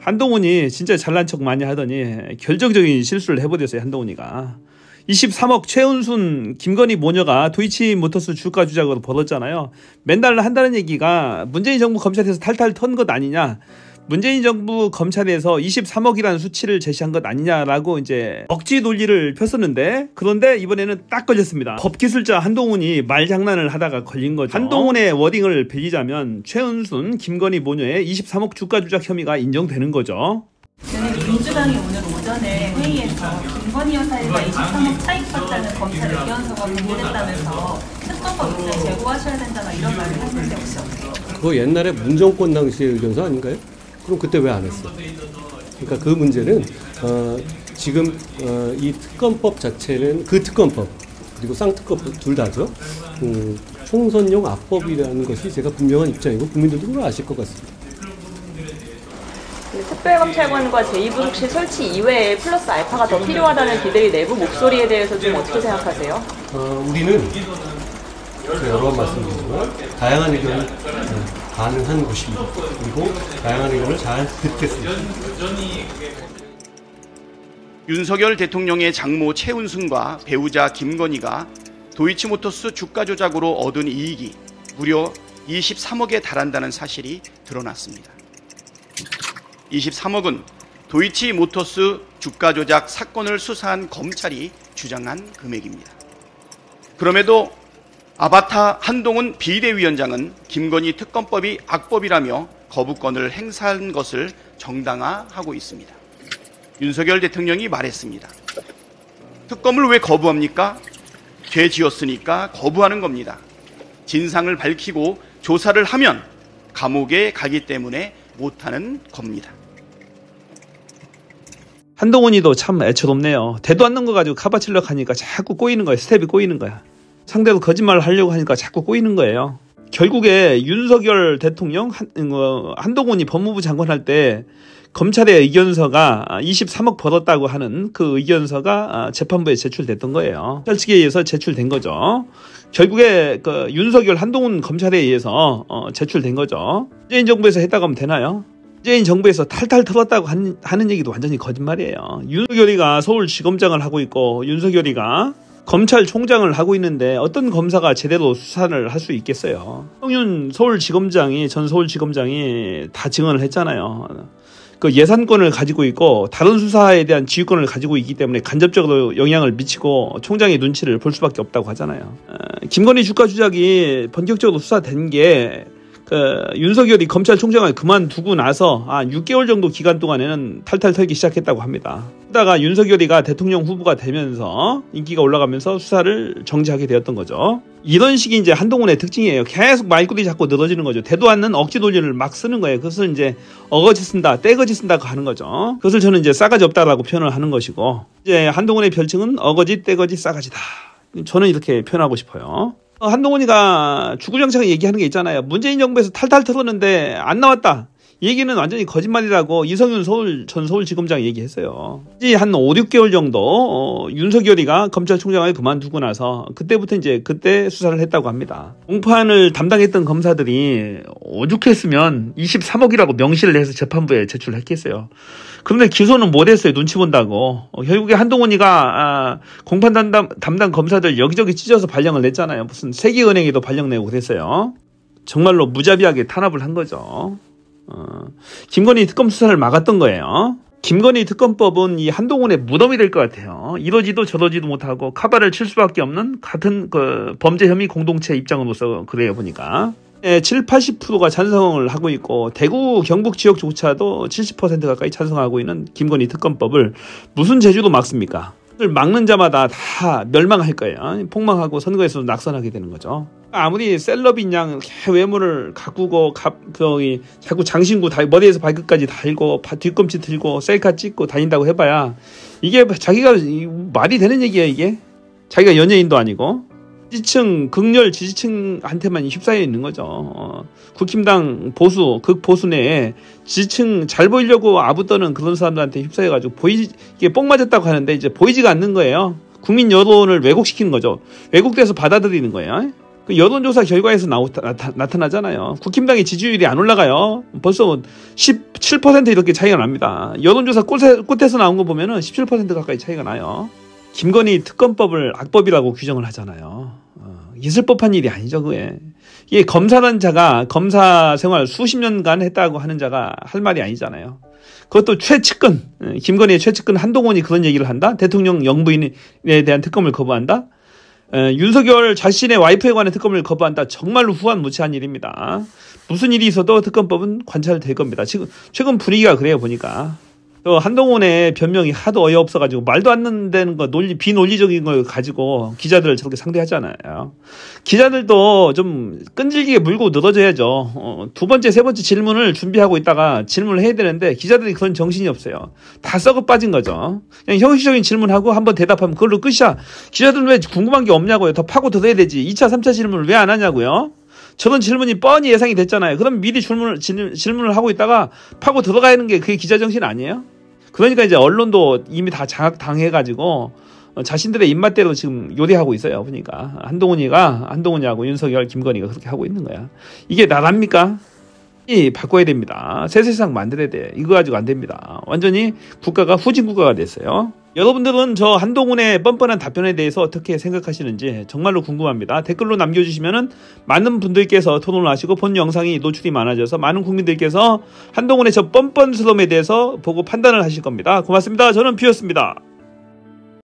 한동훈이 진짜 잘난 척 많이 하더니 결정적인 실수를 해버렸어요. 한동훈이가 23억 최은순 김건희 모녀가 도이치모터스 주가 조작으로 벌었잖아요. 맨날 한다는 얘기가 문재인 정부 검찰에서 탈탈 턴 것 아니냐, 문재인 정부 검찰에서 23억이라는 수치를 제시한 것 아니냐라고 이제 억지 논리를 폈었는데, 그런데 이번에는 딱 걸렸습니다. 법기술자 한동훈이 말장난을 하다가 걸린 거죠. 한동훈의 워딩을 빌리자면 최은순 김건희 모녀의 23억 주가 조작 혐의가 인정되는 거죠. 민주당이 오늘 오전에 회의에서 김건희 여사가 23억 차익 봤다는 검찰 의견서가 공개됐다면서 특검법 입장 제고하셔야 된다 이런 말을 했는데 혹시 어때요? 그거 옛날에 문정권 당시의 의견서 아닌가요? 그럼 그때 왜 안 했어? 그러니까 그 문제는 지금 이 특검법 자체는 그 특검법 그리고 쌍특검법 둘 다죠. 총선용 악법이라는 것이 제가 분명한 입장이고 국민들도 그걸 아실 것 같습니다. 특별검찰관과 제2부속실 설치 이외에 플러스 알파가 더 필요하다는 기대의 내부 목소리에 대해서 좀 어떻게 생각하세요? 우리는 여러 번 말씀드리지만 다양한 의견을 가능한 곳입니다. 그리고 다양한 의견을 잘 듣겠습니다. 윤석열 대통령의 장모 최은순과 배우자 김건희가 도이치모터스 주가 조작으로 얻은 이익이 무려 23억에 달한다는 사실이 드러났습니다. 23억은 도이치모터스 주가 조작 사건을 수사한 검찰이 주장한 금액입니다. 그럼에도 아바타 한동훈 비대위원장은 김건희 특검법이 악법이라며 거부권을 행사한 것을 정당화하고 있습니다. 윤석열 대통령이 말했습니다. 특검을 왜 거부합니까? 죄 지었으니까 거부하는 겁니다. 진상을 밝히고 조사를 하면 감옥에 가기 때문에 못하는 겁니다. 한동훈이도 참 애처롭네요. 대도 않는 거 가지고 카바칠력 하니까 자꾸 꼬이는 거예요. 스텝이 꼬이는 거야. 상대도 거짓말을 하려고 하니까 자꾸 꼬이는 거예요. 결국에 윤석열 대통령 한동훈이 법무부 장관 할 때 검찰의 의견서가 23억 벌었다고 하는 그 의견서가 재판부에 제출됐던 거예요. 검찰 의해서 제출된 거죠. 결국에 그 윤석열 한동훈 검찰에 의해서 제출된 거죠. 문재인 정부에서 했다고 하면 되나요? 문재인 정부에서 탈탈 털었다고 하는 얘기도 완전히 거짓말이에요. 윤석열이가 서울지검장을 하고 있고 윤석열이가 검찰총장을 하고 있는데 어떤 검사가 제대로 수사를 할 수 있겠어요. 성윤 서울지검장이 전 서울지검장이 다 증언을 했잖아요. 그 예산권을 가지고 있고 다른 수사에 대한 지휘권을 가지고 있기 때문에 간접적으로 영향을 미치고 총장의 눈치를 볼 수밖에 없다고 하잖아요. 김건희 주가 조작이 본격적으로 수사된 게 윤석열이 검찰총장을 그만두고 나서 6개월 정도 기간 동안에는 탈탈 털기 시작했다고 합니다. 그러다가 윤석열이가 대통령 후보가 되면서 인기가 올라가면서 수사를 정지하게 되었던 거죠. 이런 식이 이제 한동훈의 특징이에요. 계속 말꼬리 잡고 늘어지는 거죠. 되도 않는 억지 논리를 막 쓰는 거예요. 그것을 이제 어거지 쓴다, 떼거지 쓴다고 하는 거죠. 그것을 저는 이제 싸가지 없다라고 표현을 하는 것이고, 이제 한동훈의 별칭은 어거지, 떼거지, 싸가지다. 저는 이렇게 표현하고 싶어요. 한동훈이가 주구장창 얘기하는 게 있잖아요. 문재인 정부에서 탈탈 털었는데 안 나왔다. 얘기는 완전히 거짓말이라고 이성윤 전 서울지검장이 얘기했어요. 이제 한 5, 6개월 정도 윤석열이가 검찰총장을 그만두고 나서 그때부터 이제 그때 수사를 했다고 합니다. 공판을 담당했던 검사들이 오죽했으면 23억이라고 명시를 해서 재판부에 제출했겠어요. 그런데 기소는 못했어요. 눈치 본다고. 결국에 한동훈이가 공판 담당 검사들 여기저기 찢어서 발령을 냈잖아요. 무슨 세계은행에도 발령 내고 그랬어요. 정말로 무자비하게 탄압을 한 거죠. 김건희 특검 수사를 막았던 거예요. 김건희 특검법은 이 한동훈의 무덤이 될 것 같아요. 이러지도 저러지도 못하고 카바를 칠 수밖에 없는 같은 그 범죄 혐의 공동체 입장으로서 그래요, 보니까. 7, 80%가 찬성을 하고 있고 대구 경북 지역조차도 70% 가까이 찬성하고 있는 김건희 특검법을 무슨 재주로 막습니까? 막는 자마다 다 멸망할 거예요. 폭망하고 선거에서 낙선하게 되는 거죠. 아무리 셀럽인 양 외모를 가꾸고 자꾸 장신구 머리에서 발끝까지 달고 뒤꿈치 들고 셀카 찍고 다닌다고 해봐야 이게 자기가 말이 되는 얘기야. 이게 자기가 연예인도 아니고 지지층 극렬 지지층한테만 휩싸여 있는 거죠. 국힘당 극보수 내에 지지층 잘 보이려고 아부 떠는 그런 사람들한테 휩싸여가지고 이게 뽕 맞았다고 하는데 이제 보이지가 않는 거예요. 국민 여론을 왜곡시키는 거죠. 왜곡돼서 받아들이는 거예요. 그 여론조사 결과에서 나타나잖아요. 국힘당의 지지율이 안 올라가요. 벌써 17% 이렇게 차이가 납니다. 여론조사 끝에서 나온 거 보면은 17% 가까이 차이가 나요. 김건희 특검법을 악법이라고 규정을 하잖아요. 있을 법한 일이 아니죠, 그게. 이게 검사라는 자가 검사 생활 수십 년간 했다고 하는 자가 할 말이 아니잖아요. 그것도 최측근, 김건희의 최측근 한동훈이 그런 얘기를 한다? 대통령 영부인에 대한 특검을 거부한다? 윤석열 자신의 와이프에 관한 특검을 거부한다? 정말로 후한무치한 일입니다. 무슨 일이 있어도 특검법은 관찰될 겁니다. 지금 최근 분위기가 그래요, 보니까. 한동훈의 변명이 하도 어이없어가지고 말도 안 되는 거 비논리적인 걸 가지고 기자들을 저렇게 상대하잖아요. 기자들도 좀 끈질기게 물고 늘어져야죠. 두 번째, 세 번째 질문을 준비하고 있다가 질문을 해야 되는데 기자들이 그런 정신이 없어요. 다 썩어 빠진 거죠. 그냥 형식적인 질문하고 한번 대답하면 그걸로 끝이야. 기자들은 왜 궁금한 게 없냐고요. 더 파고 들어야 되지. 2차, 3차 질문을 왜 안 하냐고요. 저런 질문이 뻔히 예상이 됐잖아요. 그럼 미리 질문을 하고 있다가 파고 들어가는 게 그게 기자 정신 아니에요? 그러니까 이제 언론도 이미 다 장악당해가지고 자신들의 입맛대로 지금 요리하고 있어요. 보니까 한동훈이하고 윤석열, 김건희가 그렇게 하고 있는 거야. 이게 나랍니까? 바꿔야 됩니다. 새 세상 만들어야 돼. 이거 가지고 안 됩니다. 완전히 국가가 후진 국가가 됐어요. 여러분들은 저 한동훈의 뻔뻔한 답변에 대해서 어떻게 생각하시는지 정말로 궁금합니다. 댓글로 남겨주시면은 많은 분들께서 토론을 하시고 본 영상이 노출이 많아져서 많은 국민들께서 한동훈의 저 뻔뻔스러움에 대해서 보고 판단을 하실 겁니다. 고맙습니다. 저는 뷰였습니다.